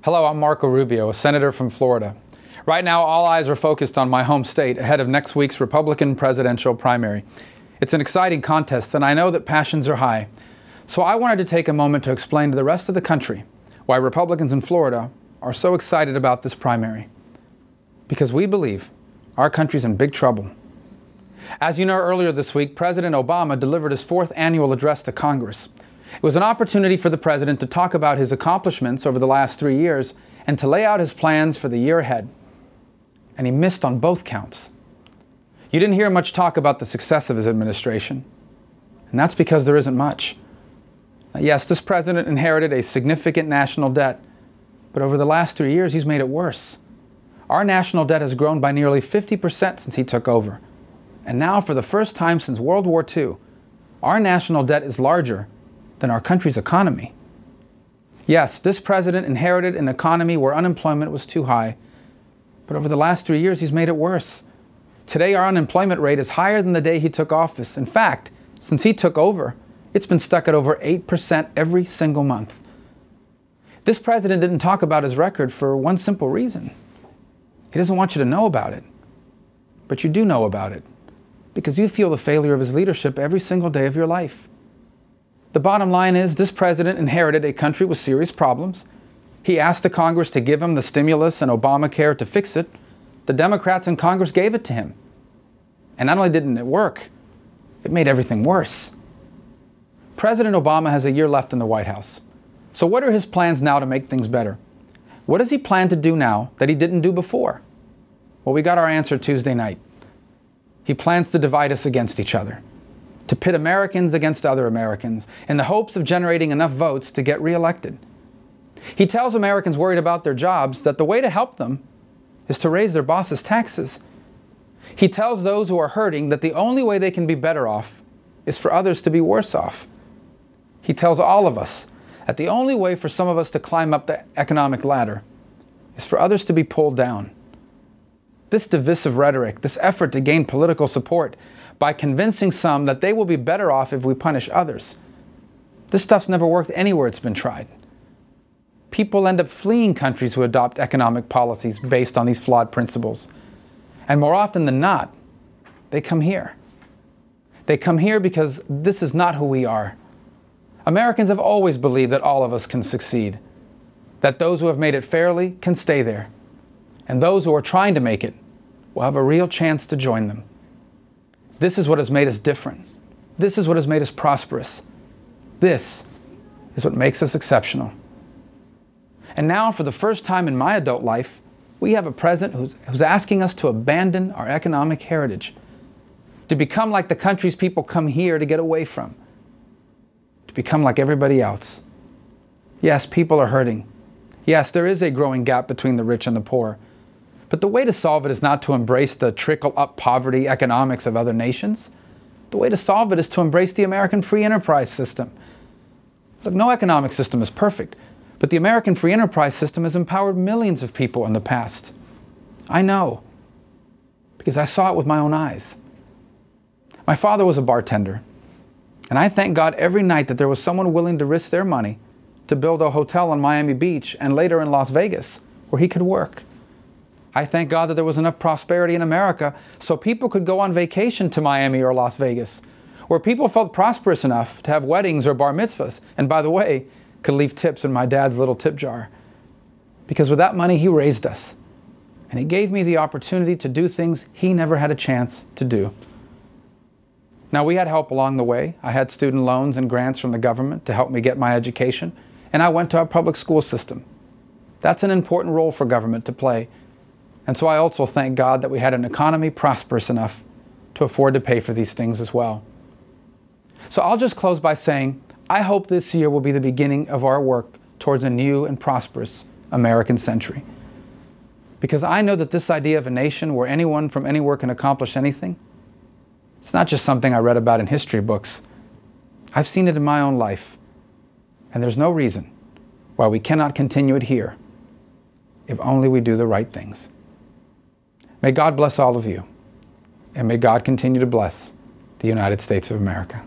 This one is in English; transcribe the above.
Hello, I'm Marco Rubio, a senator from Florida. Right now, all eyes are focused on my home state ahead of next week's Republican presidential primary. It's an exciting contest, and I know that passions are high. So I wanted to take a moment to explain to the rest of the country why Republicans in Florida are so excited about this primary. Because we believe our country's in big trouble. As you know, earlier this week, President Obama delivered his 4th annual address to Congress. It was an opportunity for the president to talk about his accomplishments over the last 3 years and to lay out his plans for the year ahead. And he missed on both counts. You didn't hear much talk about the success of his administration. And that's because there isn't much. Now, yes, this president inherited a significant national debt, but over the last 3 years, he's made it worse. Our national debt has grown by nearly 50% since he took over. And now, for the first time since World War II, our national debt is larger than our country's economy. Yes, this president inherited an economy where unemployment was too high, but over the last 3 years, he's made it worse. Today, our unemployment rate is higher than the day he took office. In fact, since he took over, it's been stuck at over 8% every single month. This president didn't talk about his record for one simple reason. He doesn't want you to know about it. But you do know about it, because you feel the failure of his leadership every single day of your life. The bottom line is, this president inherited a country with serious problems. He asked the Congress to give him the stimulus and Obamacare to fix it. The Democrats in Congress gave it to him. And not only didn't it work, it made everything worse. President Obama has a year left in the White House. So what are his plans now to make things better? What does he plan to do now that he didn't do before? Well, we got our answer Tuesday night. He plans to divide us against each other, to pit Americans against other Americans in the hopes of generating enough votes to get reelected. He tells Americans worried about their jobs that the way to help them is to raise their bosses' taxes. He tells those who are hurting that the only way they can be better off is for others to be worse off. He tells all of us that the only way for some of us to climb up the economic ladder is for others to be pulled down. This divisive rhetoric, this effort to gain political support by convincing some that they will be better off if we punish others, this stuff's never worked anywhere it's been tried. People end up fleeing countries who adopt economic policies based on these flawed principles. And more often than not, they come here. They come here because this is not who we are. Americans have always believed that all of us can succeed, that those who have made it fairly can stay there, and those who are trying to make it will have a real chance to join them. This is what has made us different. This is what has made us prosperous. This is what makes us exceptional. And now, for the first time in my adult life, we have a president who's asking us to abandon our economic heritage, to become like the countries people come here to get away from, to become like everybody else. Yes, people are hurting. Yes, there is a growing gap between the rich and the poor. But the way to solve it is not to embrace the trickle-up poverty economics of other nations. The way to solve it is to embrace the American free enterprise system. Look, no economic system is perfect, but the American free enterprise system has empowered millions of people in the past. I know, because I saw it with my own eyes. My father was a bartender, and I thank God every night that there was someone willing to risk their money to build a hotel on Miami Beach and later in Las Vegas where he could work. I thank God that there was enough prosperity in America so people could go on vacation to Miami or Las Vegas, where people felt prosperous enough to have weddings or bar mitzvahs, and by the way, could leave tips in my dad's little tip jar. Because with that money, he raised us, and he gave me the opportunity to do things he never had a chance to do. Now, we had help along the way. I had student loans and grants from the government to help me get my education, and I went to a public school system. That's an important role for government to play. And so I also thank God that we had an economy prosperous enough to afford to pay for these things as well. So I'll just close by saying, I hope this year will be the beginning of our work towards a new and prosperous American century. Because I know that this idea of a nation where anyone from anywhere can accomplish anything, it's not just something I read about in history books. I've seen it in my own life. And there's no reason why we cannot continue it here if only we do the right things. May God bless all of you, and may God continue to bless the United States of America.